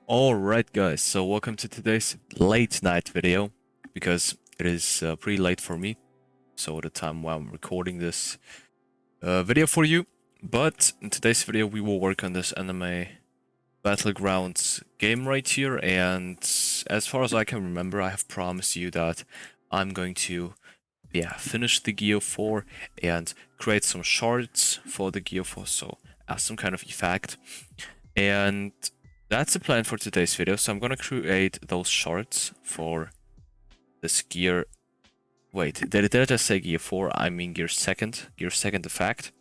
Alright guys, so welcome to today's late night video, because it is pretty late for me, so at the time while I'm recording this video for you. But in today's video we will work on this anime Battlegrounds game right here, and as far as I can remember, I have promised you that I'm going to finish the Gear 4 and create some shards for the Gear 4, so as some kind of effect. And that's the plan for today's video. So I'm gonna create those shards for this gear. Wait, did I just say gear 4? I mean gear second effect.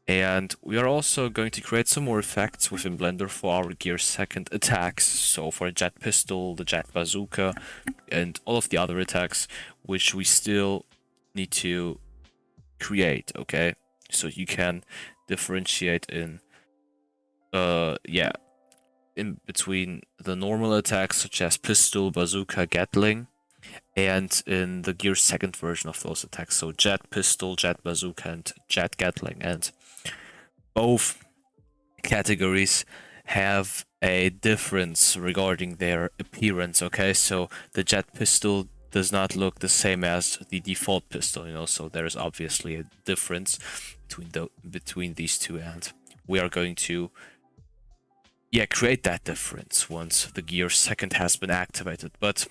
And we are also going to create some more effects within Blender for our gear second attacks. So for a jet pistol, the jet bazooka, and all of the other attacks, which we still need to create, okay? So you can differentiate in in between the normal attacks such as pistol, bazooka, gatling, and in the gear second version of those attacks, so jet pistol, jet bazooka, and jet gatling. And both categories have a difference regarding their appearance, okay? So the jet pistol does not look the same as the default pistol, you know, so there's obviously a difference between these two, and we are going to create that difference once the gear second has been activated, but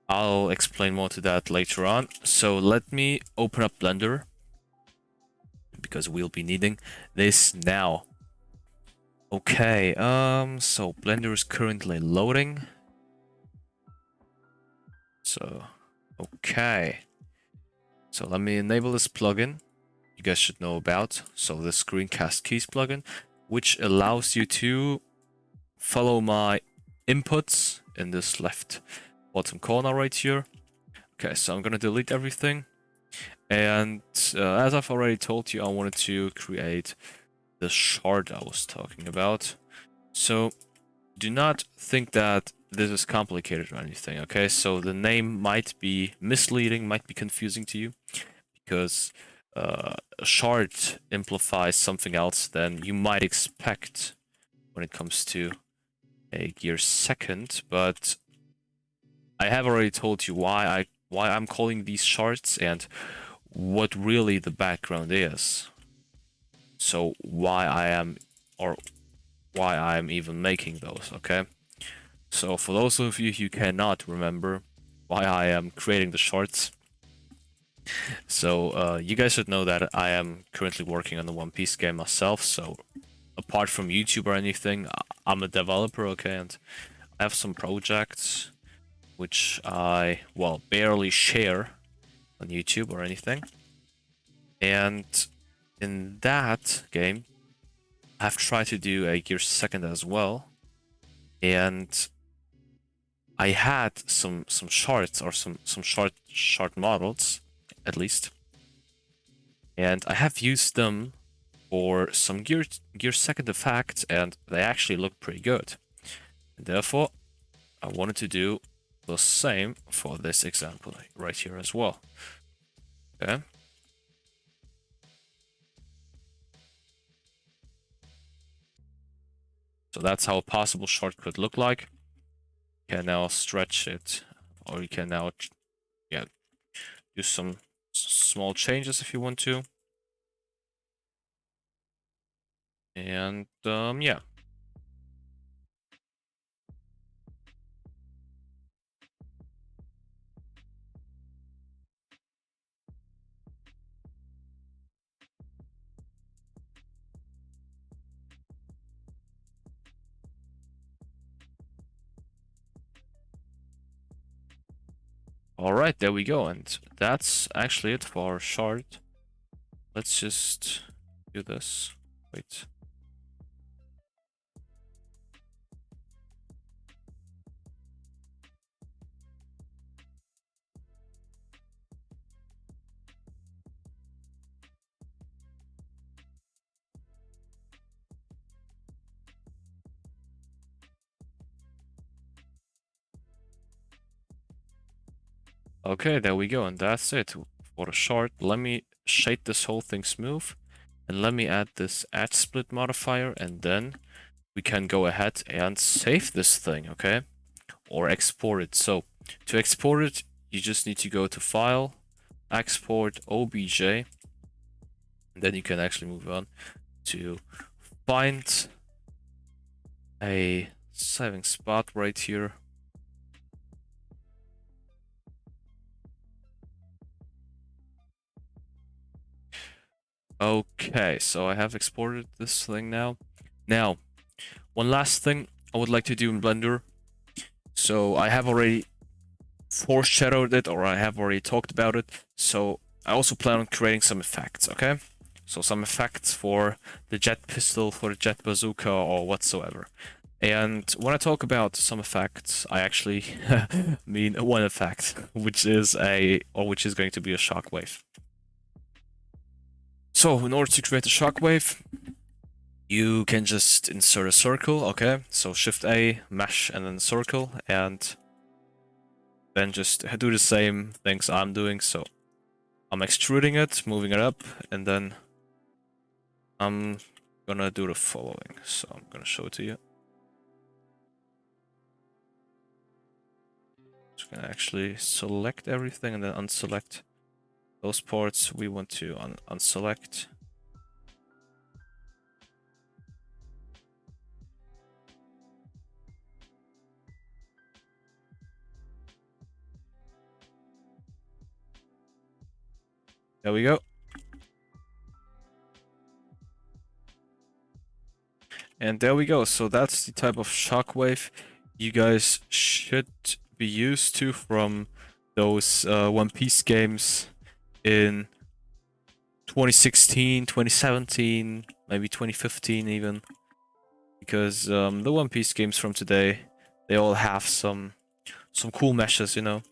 I'll explain more to that later on. So let me open up Blender, because we'll be needing this now. Okay, so Blender is currently loading. So, okay. So let me enable this plugin you guys should know about. So the screencast keys plugin, which allows you to follow my inputs in this left bottom corner right here. Okay, so I'm gonna delete everything. And as I've already told you, I wanted to create the shard I was talking about. So do not think that this is complicated or anything, okay? So the name might be misleading, might be confusing to you, because a shard implies something else than you might expect when it comes to a gear second, but I have already told you why I'm calling these shards and what really the background is. So why I'm even making those, okay? So for those of you who cannot remember why I am creating the shards, so you guys should know that I am currently working on the One Piece game myself, so apart from YouTube or anything, I'm a developer, okay, and I have some projects which I, well, barely share on YouTube or anything. And in that game, I've tried to do a gear second as well, and I had some shards, or some shard models at least, and I have used them for some gear second effects, and they actually look pretty good. And therefore, I wanted to do the same for this example right here as well. Okay. So that's how a possible shard could look like. You can now stretch it, or you can now, do some small changes if you want to. And yeah. Alright, there we go, and that's actually it for our shard. Let's just do this. Wait. Okay, there we go, and that's it for the shard. Let me shade this whole thing smooth, and let me add this edge split modifier, and then we can go ahead and save this thing, okay? Or export it. So to export it, you just need to go to File, Export OBJ, and then you can actually move on to find a saving spot right here. Okay, so I have exported this thing now. Now, one last thing I would like to do in Blender. So I have already foreshadowed it, or I have already talked about it. So I also plan on creating some effects, okay? So some effects for the jet pistol, for the jet bazooka, or whatsoever. And when I talk about some effects, I actually mean one effect, which is going to be a shockwave. So in order to create a shockwave, you can just insert a circle, okay? So Shift A, mesh, and then circle, and then just do the same things I'm doing. So I'm extruding it, moving it up, and then I'm gonna do the following. So I'm gonna show it to you. Just gonna actually select everything and then unselect those parts we want to unselect. There we go. And there we go. So that's the type of shockwave you guys should be used to from those One Piece games in 2016, 2017, maybe 2015 even. Because the One Piece games from today, they all have some cool meshes, you know.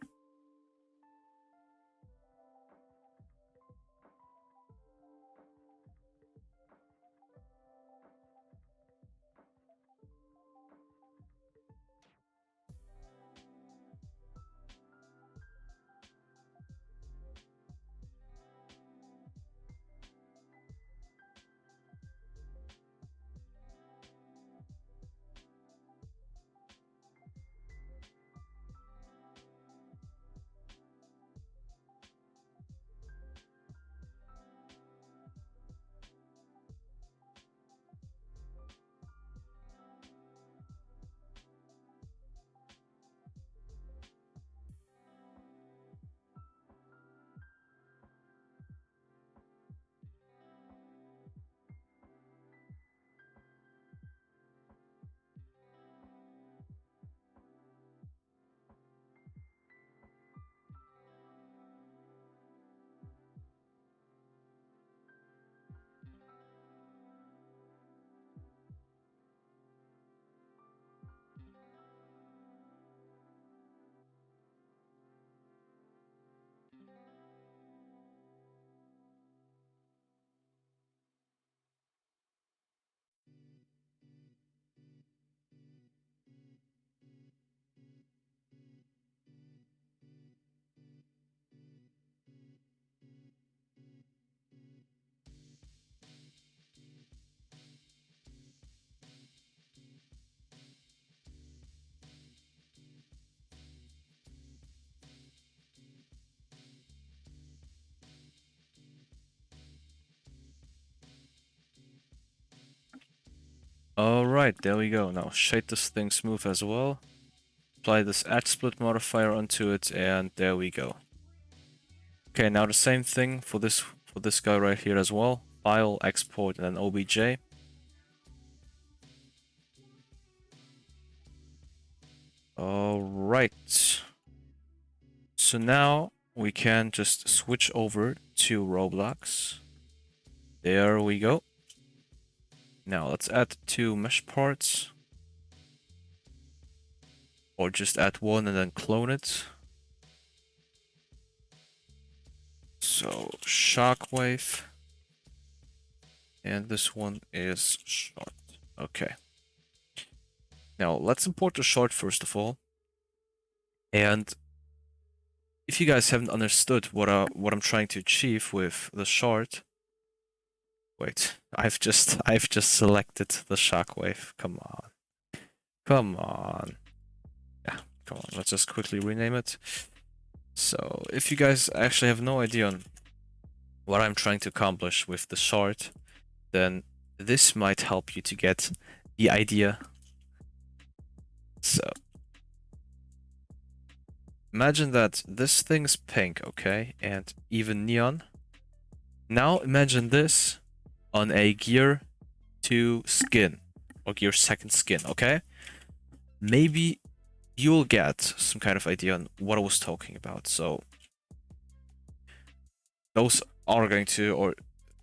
Alright, there we go. Now shade this thing smooth as well. Apply this edge split modifier onto it, and there we go. Okay, now the same thing for this guy right here as well. File, export, and then OBJ. Alright. So now we can just switch over to ROBLOX. There we go. Now let's add 2 mesh parts. Or just add 1 and then clone it. So shockwave. And this one is short. Okay. Now let's import the shard first of all. And if you guys haven't understood what I'm trying to achieve with the shard, Wait, I've just selected the shockwave. Come on. Come on. Yeah, come on. Let's just quickly rename it. So, if you guys actually have no idea on what I'm trying to accomplish with the shard, then this might help you to get the idea. So, imagine that this thing's pink, okay? And even neon. Now imagine this on a gear 2 skin, or gear 2nd skin, okay? Maybe you'll get some kind of idea on what I was talking about. So those are going to, or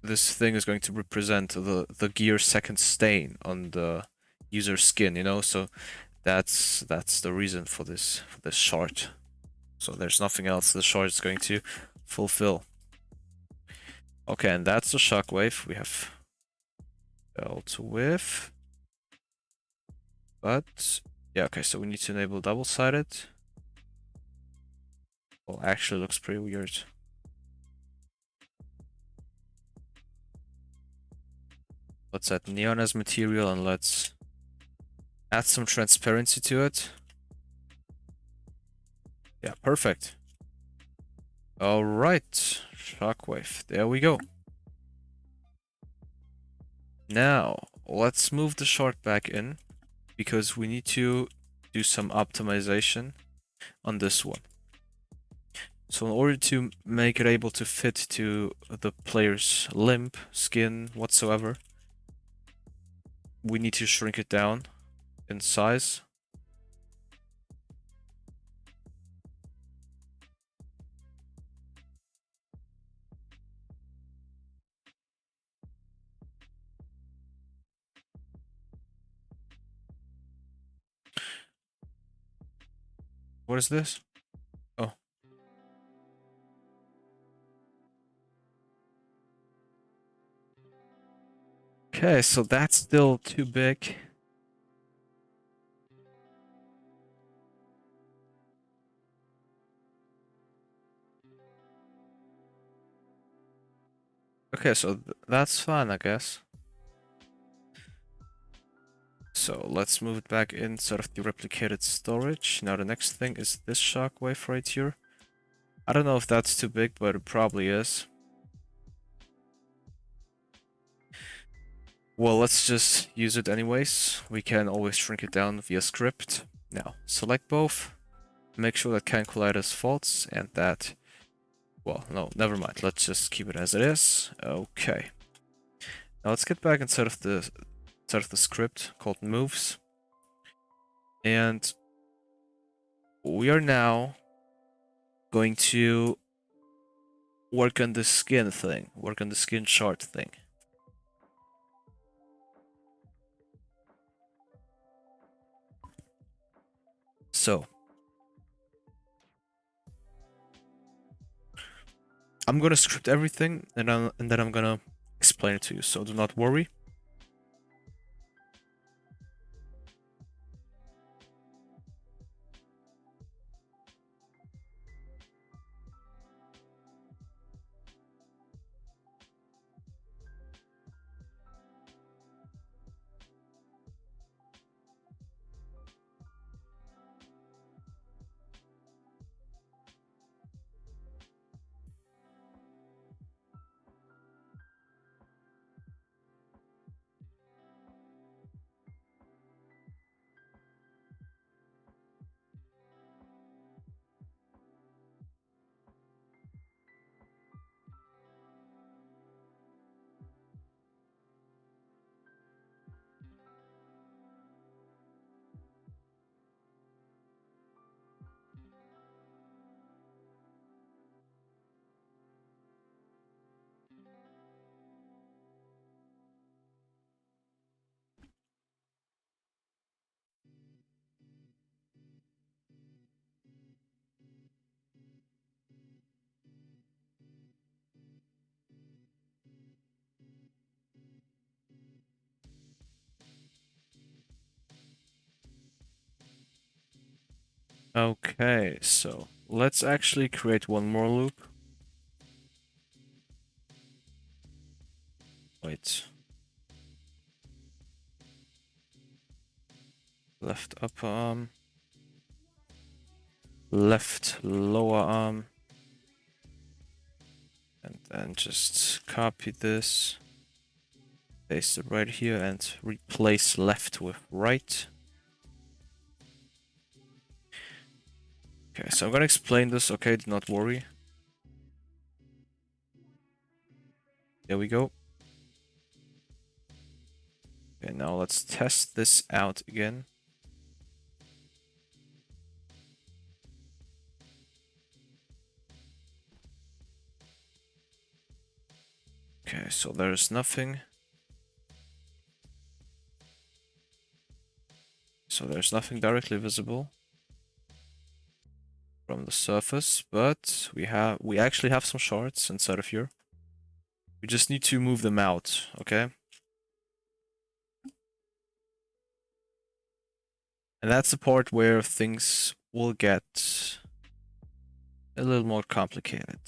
this thing is going to represent the gear 2nd stain on the user skin, you know? So that's the reason for this shard. So there's nothing else the shard is going to fulfill. Okay, and that's the shockwave. We have belt width. But yeah, okay, so we need to enable double-sided. Well, actually looks pretty weird. Let's add neon as material and let's add some transparency to it. Yeah, perfect. All right, shockwave. There we go. Now, let's move the shard back in because we need to do some optimization on this one. So in order to make it able to fit to the player's limb, skin, whatsoever, we need to shrink it down in size. What is this? Oh. Okay, so that's still too big. Okay, so that's fine, I guess. So let's move it back inside of the replicated storage. Now the next thing is this shockwave right here. I don't know if that's too big, but it probably is. Well, let's just use it anyways. We can always shrink it down via script. Now, select both. Make sure that can collide as false and that... Well, no, never mind. Let's just keep it as it is. Okay. Now let's get back inside of the script called moves. And we are now going to work on the skin thing, work on the skin chart thing. So, I'm gonna script everything and then I'm gonna explain it to you, so do not worry. Okay, so let's actually create one more loop. Wait, right. Left upper arm. Left lower arm. And then just copy this. Paste it right here and replace left with right. Okay, so I'm gonna explain this, okay? Do not worry. There we go. Okay, now let's test this out again. Okay, so there's nothing. So there's nothing directly visible from the surface, but we actually have some shards inside of here. We just need to move them out, okay? And that's the part where things will get a little more complicated.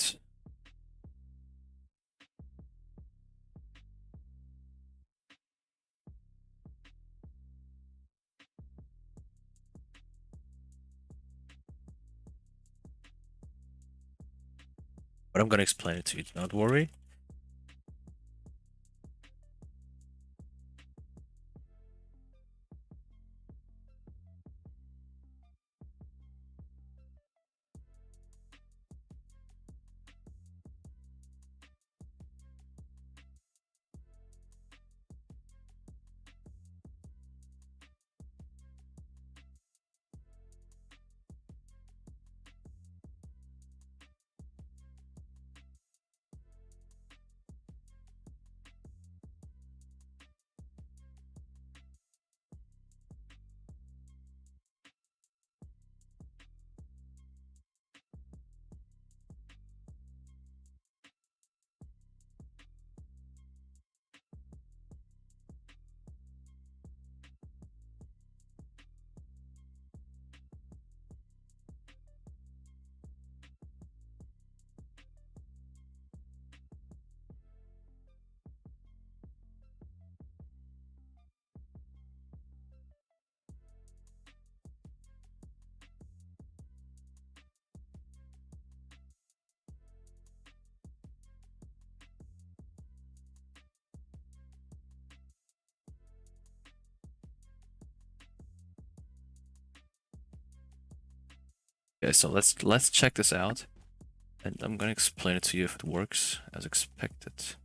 But I'm gonna explain it to you, do not worry. Okay, so let's check this out. And I'm gonna explain it to you if it works as expected.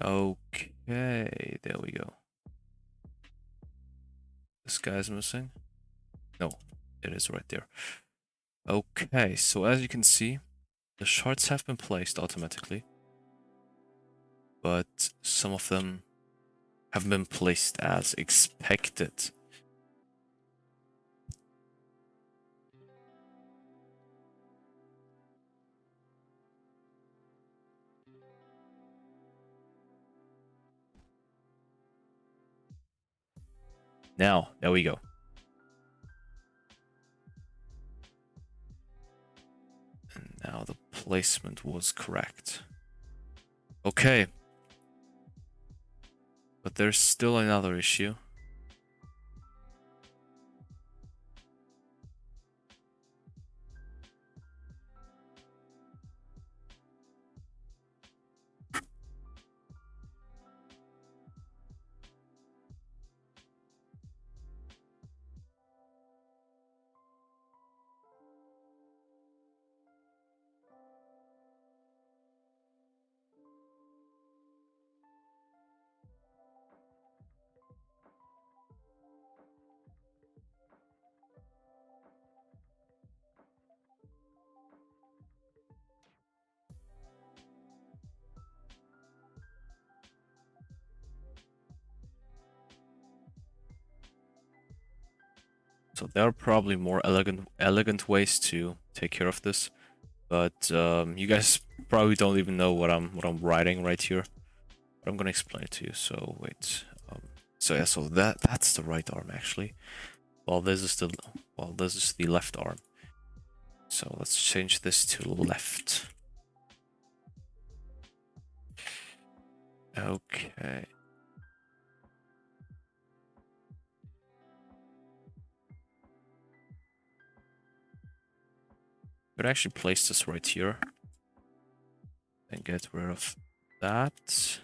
Okay, there we go. This guy's missing. No, it is right there. Okay, so as you can see, the shards have been placed automatically, but some of them have been placed as expected. Now, there we go. And now the placement was correct. Okay. But there's still another issue. So there are probably more elegant ways to take care of this, but you guys probably don't even know what I'm writing right here. But I'm gonna explain it to you. So wait. So yeah, so that's the right arm actually. Well, this is the left arm. So let's change this to left. Okay. Could actually place this right here and get rid of that.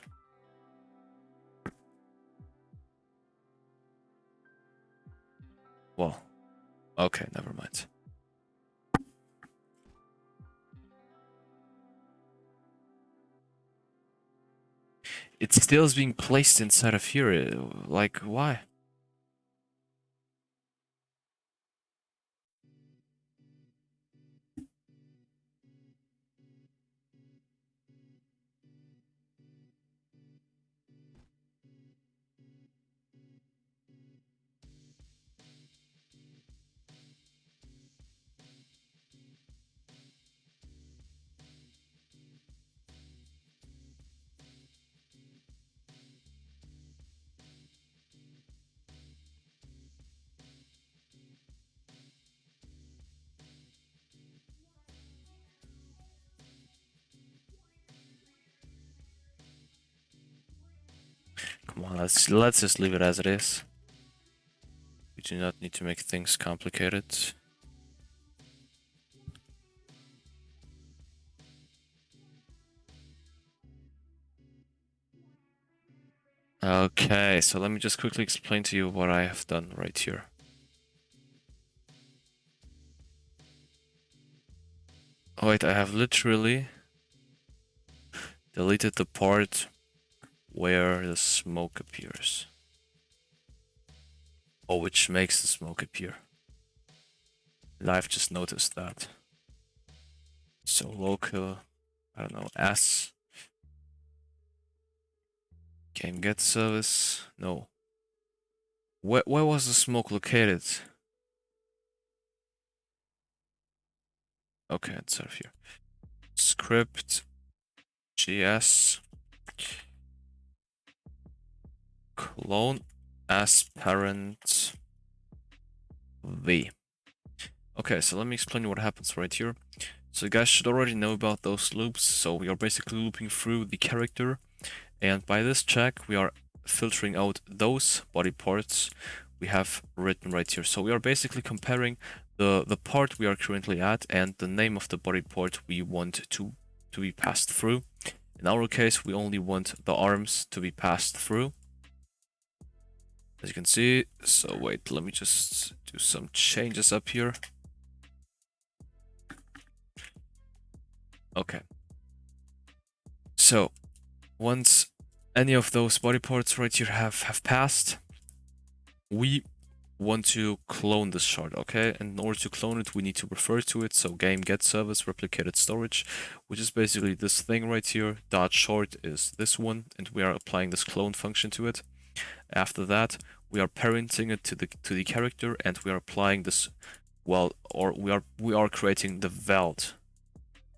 Well, okay, never mind. It still is being placed inside of here. Like, why? Come on, let's just leave it as it is. We do not need to make things complicated. Okay, so let me just quickly explain to you what I have done right here. Oh wait, I have literally deleted the part where the smoke appears. Or which makes the smoke appear. And I've just noticed that. So local, I don't know, S. Game get service, no. Where was the smoke located? Okay, it's out of here. Script, GS, clone, as parent, V. Okay, so let me explain what happens right here. So you guys should already know about those loops. So we are basically looping through the character, and by this check we are filtering out those body parts we have written right here. So we are basically comparing the part we are currently at and the name of the body part we want to be passed through. In our case, we only want the arms to be passed through, as you can see. So wait, let me just do some changes up here. Okay. So once any of those body parts right here have passed, we want to clone this shard, okay? And in order to clone it, we need to refer to it. So game get service replicated storage, which is basically this thing right here. Dot shard is this one, and we are applying this clone function to it. After that, we are parenting it to the character, and we are applying this, well, or we are creating the veld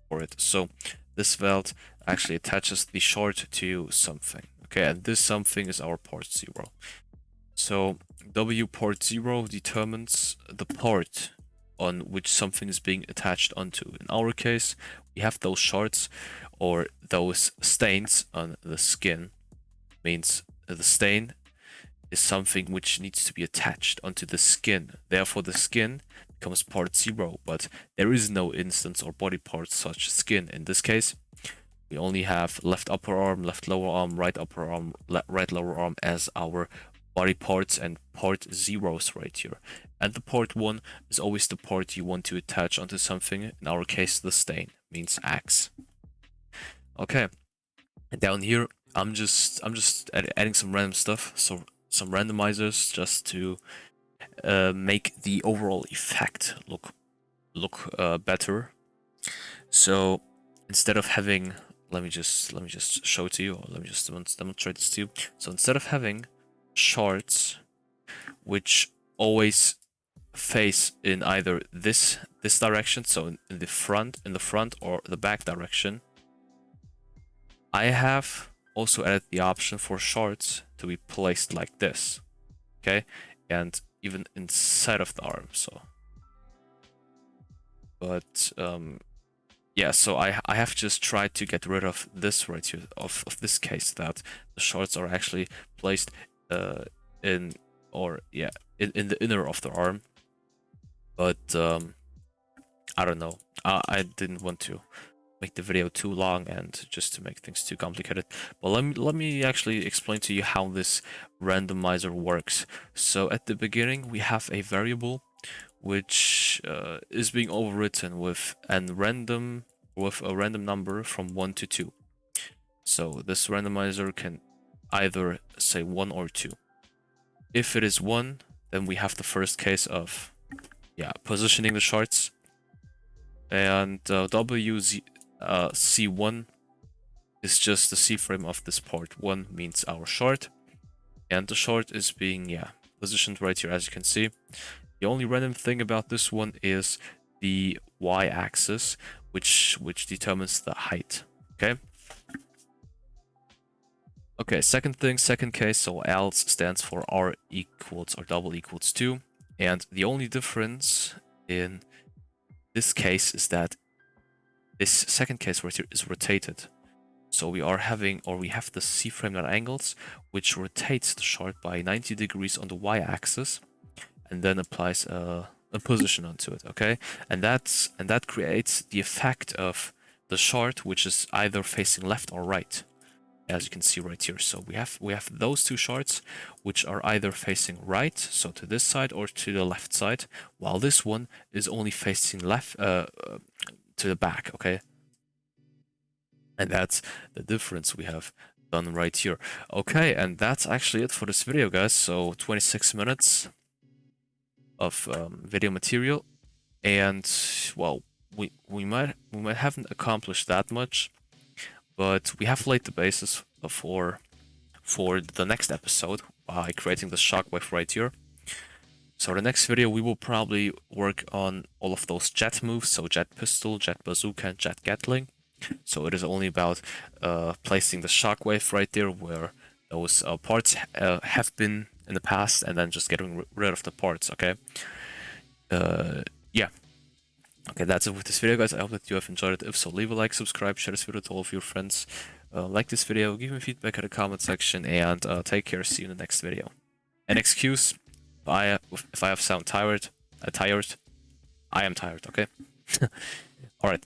for it. So this veld actually attaches the shard to something, okay? And this something is our part 0. So W port 0 determines the part on which something is being attached onto. In our case, we have those shards or those stains on the skin. Means the stain is something which needs to be attached onto the skin. Therefore, the skin becomes part 0, but there is no instance or body part such skin. In this case, we only have left upper arm, left lower arm, right upper arm, right lower arm as our body parts and part zeros right here. And the part 1 is always the part you want to attach onto something. In our case, the stain means axe. Okay, and down here I'm just adding some random stuff, so some randomizers just to make the overall effect look better. So instead of having, let me just show it to you, or let me just demonstrate this to you. So instead of having shards which always face in either this direction, so in the front or the back direction, I have also added the option for shards to be placed like this, okay, and even inside of the arm. So but yeah, so I have just tried to get rid of this right here, of this case, that the shards are actually placed in, or yeah, in the inner of the arm. But I don't know. I didn't want to make the video too long and just to make things too complicated. But let me actually explain to you how this randomizer works. So at the beginning we have a variable which is being overwritten with a random number from 1 to 2. So this randomizer can either say 1 or 2. If it is 1, then we have the first case of positioning the shards, and C1 is just the C frame of this part. 1 means our shard, and the shard is being positioned right here, as you can see. The only random thing about this one is the y-axis, which determines the height. Okay, second case, so else stands for R equals or double equals 2, and the only difference in this case is that this second case right here is rotated. So we have the C frame at angles, which rotates the shard by 90 degrees on the y-axis, and then applies a position onto it. Okay, and that creates the effect of the shard, which is either facing left or right, as you can see right here. So we have those two shards which are either facing right, so to this side, or to the left side, while this one is only facing left to the back. Okay, and that's the difference we have done right here. Okay, and that's actually it for this video, guys. So 26 minutes of video material, and well, we might haven't accomplished that much, but we have laid the basis for the next episode by creating the shockwave right here. So the next video we will probably work on all of those jet moves, so jet pistol, jet bazooka, and jet gatling. So it is only about placing the shockwave right there where those parts have been in the past, and then just getting rid of the parts. Okay. Yeah. Okay, that's it with this video, guys. I hope that you have enjoyed it. If so, leave a like, subscribe, share this video to all of your friends. Like this video, give me feedback in the comment section, and take care. See you in the next video. An excuse if I have sound tired. I am tired. Okay. All right.